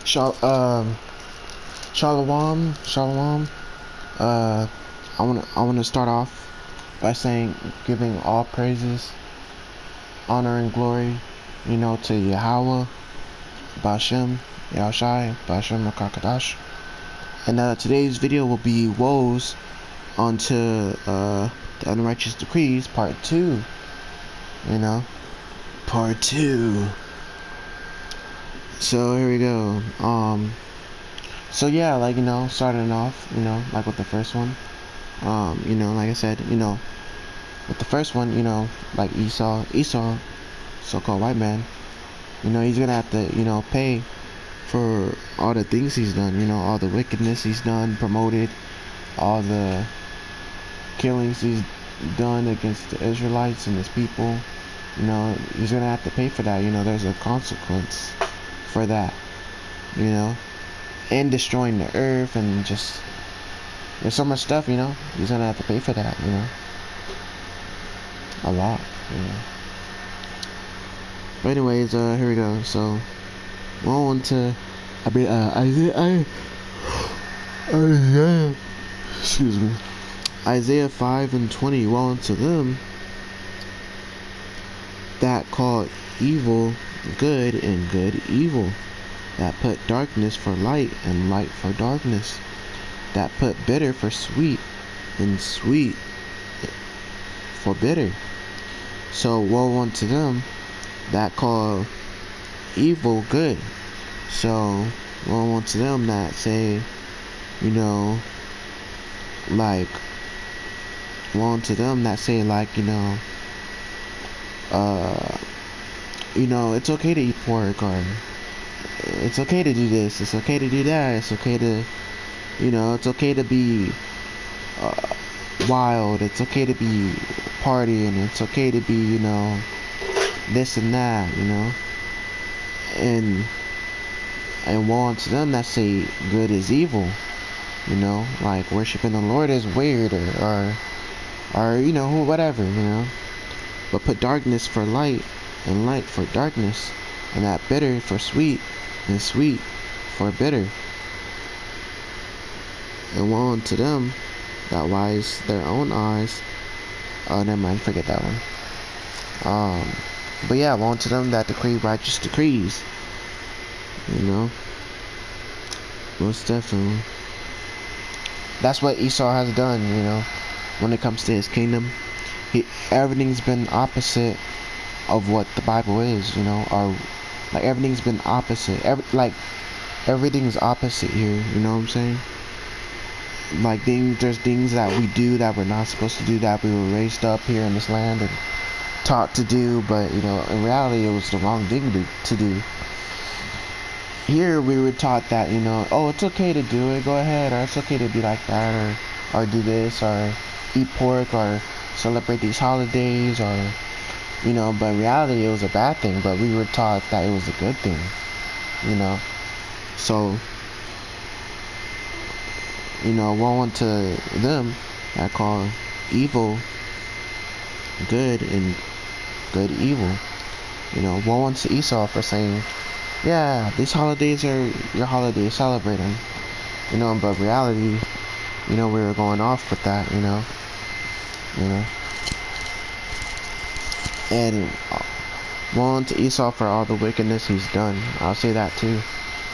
Shal Shalom, Shalom. Uh, I wanna start off by saying, giving all praises, honor, and glory, to Yahweh, Bashem, Yahushai, Bashem Rakakadash. And today's video will be woes onto the unrighteous decrees, part 2. Part 2. So here we go. So yeah, starting off, like with the first one. Like I said, with the first one, like Esau, so-called white man, he's gonna have to, pay for all the things he's done, all the wickedness he's done, promoted, all the killings he's done against the Israelites and his people. He's gonna have to pay for that. There's a consequence for that, and destroying the earth, and just there's so much stuff, he's gonna have to pay for that, a lot, But anyways, here we go. So on to Isaiah, excuse me, Isaiah 5:20. Woe unto them that call evil good and good evil, that put darkness for light and light for darkness, that put bitter for sweet and sweet for bitter. So woe unto them that call evil good. So woe unto them that say, like, woe unto them that say, like, it's okay to eat pork, or it's okay to do this, it's okay to do that, it's okay to, it's okay to be wild, it's okay to be partying, it's okay to be, this and that, and woe unto them that say good is evil, like worshiping the Lord is weird, or whatever, but put darkness for light and light for darkness, and that bitter for sweet and sweet for bitter. And woe unto them that wise their own eyes. Oh, never mind, forget that one. But yeah, woe unto them that decree righteous decrees. Most definitely. That's what Esau has done, when it comes to his kingdom. Everything's been opposite of what the Bible is, or like everything's been opposite. Everything's opposite here, you know what I'm saying? Like there's things that we do that we're not supposed to do, that we were raised up here in this land and taught to do, but in reality it was the wrong thing to do. Here we were taught that, oh, it's okay to do it, go ahead, or it's okay to be like that, or do this, or eat pork, or celebrate these holidays, or but in reality it was a bad thing, but we were taught that it was a good thing, so woe unto them that call evil good and good evil. Woe unto Esau for saying, yeah, these holidays are your holidays, celebrate them, but reality, we were going off with that, and woe unto Esau for all the wickedness he's done. I'll say that too,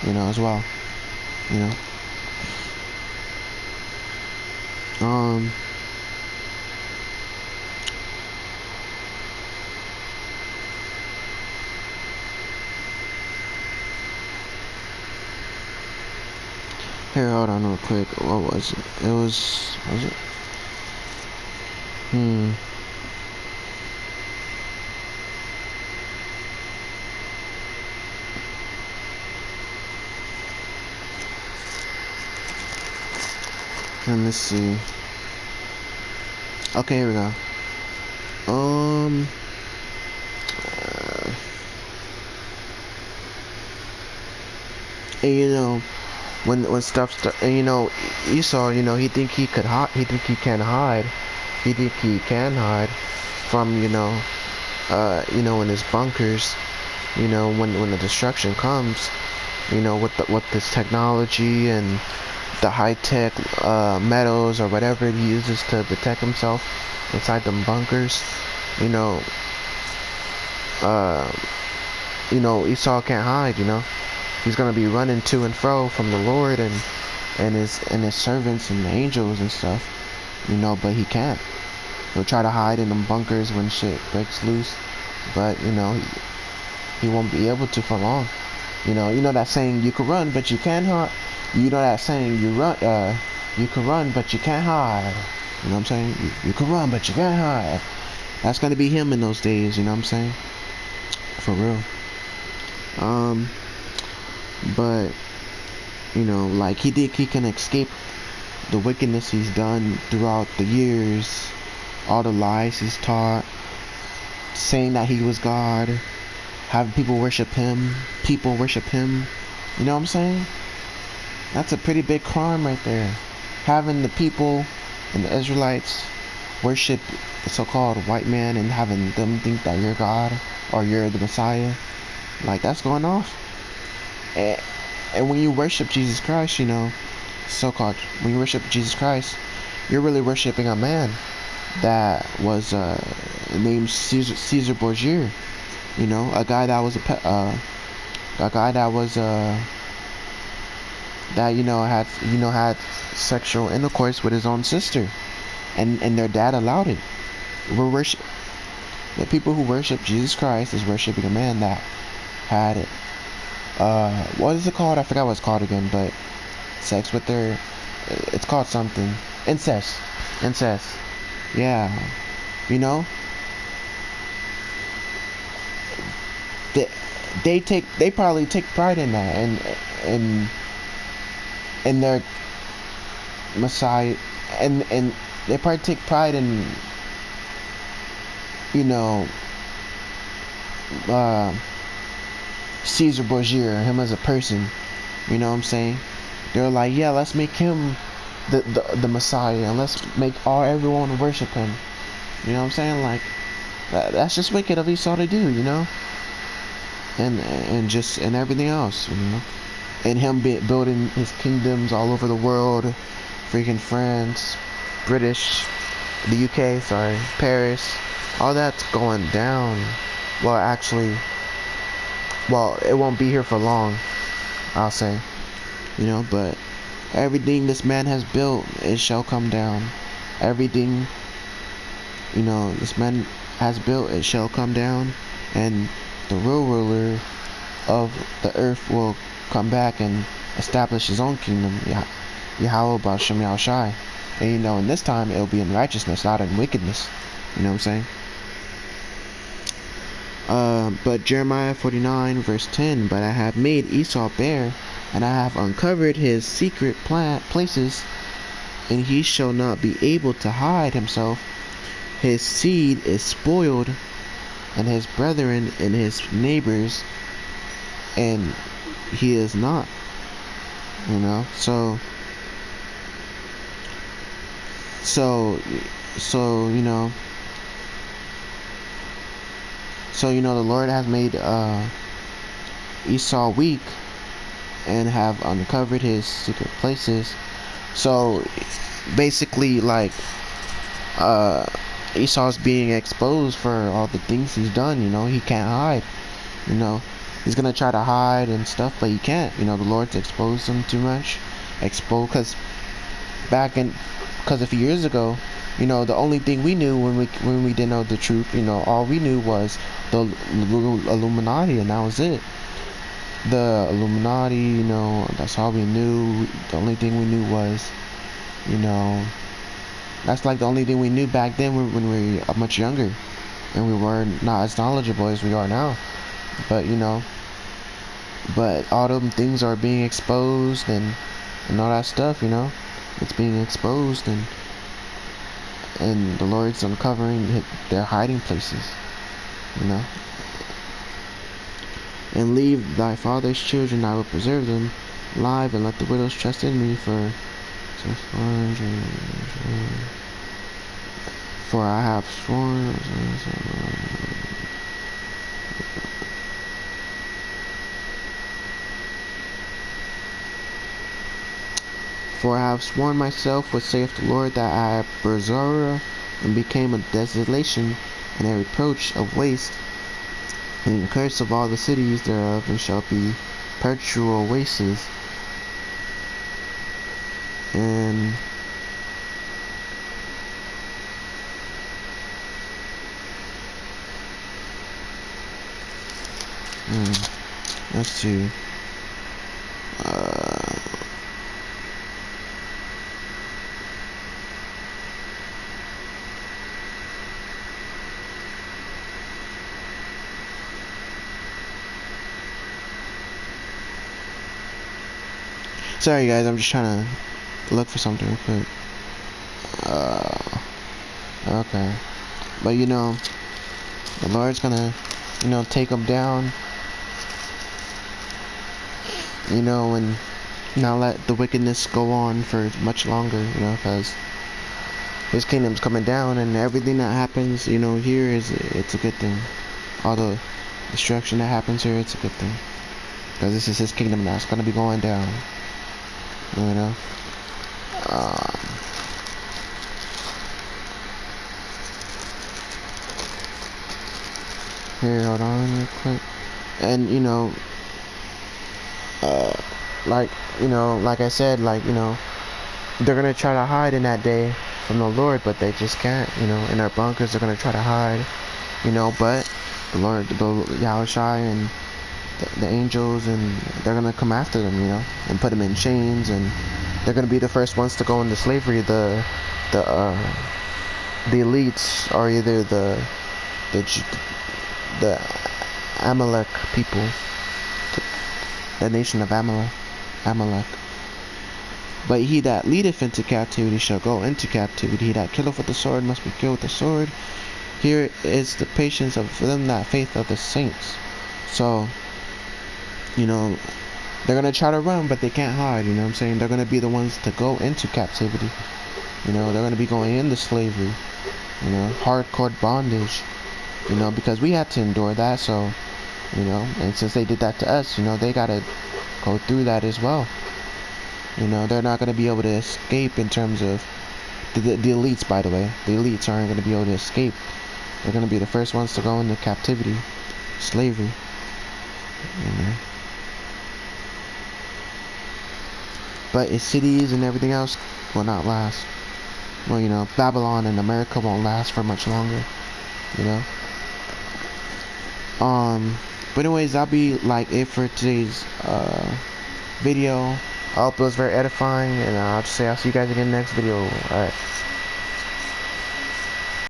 as well, Here, hold on real quick. What was it? Was it? And let's see. Okay, here we go. And when stuff Esau, he think he can hide, he think he can hide from in his bunkers, You know, when the destruction comes, you know, with this technology and the high-tech metals or whatever he uses to protect himself inside them bunkers, you know, uh, Esau can't hide. You know, he's gonna be running to and fro from the Lord and his servants and the angels and stuff. You know, but he can't. He'll try to hide in them bunkers when shit breaks loose, but you know, he won't be able to for long. You know that saying, you can run but you can't hide. You know that saying, you can run but you can't hide. You know what I'm saying? You can run but you can't hide. That's gonna be him in those days. You know what I'm saying? For real. But you know, like he can escape the wickedness he's done throughout the years, all the lies he's taught, saying that he was God, having people worship him. You know what I'm saying? That's a pretty big crime right there. Having the people and the Israelites worship the so-called white man and having them think that you're God or you're the Messiah. Like, that's going off. And when you worship Jesus Christ, you know, so-called, when you worship Jesus Christ, you're really worshiping a man that was named Caesar Borgia. You know, a guy that was that had sexual intercourse with his own sister, and their dad allowed it. The people who worship Jesus Christ is worshiping a man that had it. What is it called? I forgot what it's called again, but sex with their, it's called something. Incest. Yeah. You know? They probably take pride in that, and their Messiah, and they probably take pride in, you know, Caesar Borgia, him as a person. You know what I'm saying? They're like, yeah, let's make him the Messiah, and let's make everyone worship him. You know what I'm saying? Like, that's just wicked of Esau to do, you know? And everything else, you know? And him building his kingdoms all over the world, freaking France, British, the UK, sorry, Paris, all that's going down. Well, actually, it won't be here for long, I'll say, you know, but everything this man has built, it shall come down. Everything, you know, this man has built, it shall come down, and the real ruler of the earth will come back and establish his own kingdom, Yahweh B'Shem Yahushai. And you know, in this time, it'll be in righteousness, not in wickedness. You know what I'm saying? But Jeremiah 49 verse 10, but I have made Esau bare, and I have uncovered his secret places, and he shall not be able to hide himself. His seed is spoiled, and his brethren and his neighbors, and he is not. You know, so you know, the Lord has made Esau weak and have uncovered his secret places. So basically, like, Esau's being exposed for all the things he's done. You know, he can't hide. You know, he's gonna try to hide and stuff, but he can't. You know, the Lord's exposed him too much. Because a few years ago, you know, the only thing we knew when we didn't know the truth, you know, all we knew was the Illuminati, and that was it. The Illuminati, you know, that's all we knew. The only thing we knew was, you know, that's like the only thing we knew back then when we were much younger, and we were not as knowledgeable as we are now. But you know, all them things are being exposed, and all that stuff, you know, it's being exposed, and the Lord's uncovering their hiding places, you know. And leave thy father's children, I will preserve them alive, and let the widows trust in me, for I have sworn. For I have sworn myself, what saith the Lord, that I Berzara and became a desolation, and a reproach of waste, and the curse of all the cities thereof, and shall be perpetual wastes. And let's see. Sorry guys, I'm just trying to look for something real quick. Okay. But you know, the Lord's gonna, you know, take them down. You know, and not let the wickedness go on for much longer, you know, because his kingdom's coming down, and everything that happens, you know, here it's a good thing. All the destruction that happens here, it's a good thing, because this is his kingdom now. It's gonna be going down, you know. Here, hold on real quick. And you know, like, you know, like I said, like, you know, they're gonna try to hide in that day from the Lord, but they just can't. You know, in their bunkers, they're gonna try to hide, you know, but the Lord, the Yahushua and the angels, and they're gonna come after them, you know, and put them in chains, and they're gonna be the first ones to go into slavery. The elites are either the Amalek people, the nation of Amalek. But he that leadeth into captivity shall go into captivity. He that killeth with the sword must be killed with the sword. Here is the patience of them that faith of the saints. So, you know, they're gonna try to run, but they can't hide. You know what I'm saying? They're gonna be the ones to go into captivity. You know, they're gonna be going into slavery. You know, hardcore bondage. You know, because we had to endure that. So, you know, and since they did that to us, you know, they gotta go through that as well. You know, they're not gonna be able to escape in terms of the elites. By the way, the elites aren't gonna be able to escape. They're gonna be the first ones to go into captivity, slavery. You know. But its cities and everything else will not last. Well, you know, Babylon and America won't last for much longer. You know. But anyways, that'll be like it for today's video. I hope it was very edifying, and I'll just say I'll see you guys again in the next video. Alright.